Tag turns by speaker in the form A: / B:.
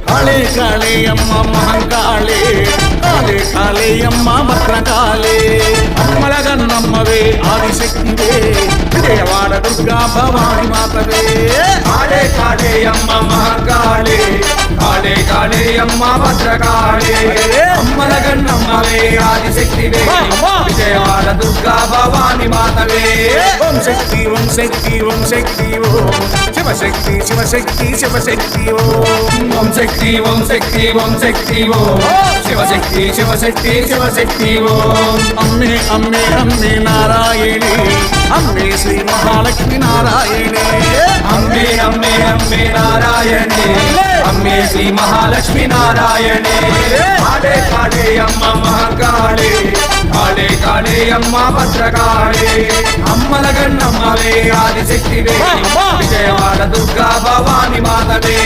A: కాళే కాళే అమ్మ మహంకాళే కాళే కాళే అమ్మ భద్రకాళే అమ్మల గన్నమ్మవే ఆదిశక్తివే విజయవాడ దుర్గా భవాని మాతవే
B: కాళే కాళే అమ్మ మహంకాళే కాళే కాళే అమ్మ భద్రకాళే అమ్మల గన్నమ్మవే ఆదిశక్తివే విజయవాడ దుర్గా భవాని మాతవే
A: ఓం శక్తి ఓం శక్తి ఓం శక్తి ఓం శివశక్తి శివశక్తి శివశక్తి
B: ఓం శక్తి ఓం శక్తి ఓం శక్తి ఓం శివశక్తి శివశక్తి శివశక్తి ఓం
A: అమ్మే అమ్మే అమ్మే నారాయణి అమ్మే శ్రీ మహాలక్ష్మి నారాయణి
B: అమ్మే అమ్మే అమ్మే నారాయణి అమ్మే శ్రీ మహాలక్ష్మి నారాయణి కాళే కాళే అమ్మ మహంకాళే కాళే కాళే అమ్మ భద్రకాళే అమ్మల గన్నమ్మవే ఆదిశక్తివే విజయవాడ దుర్గా భవాని మాతవే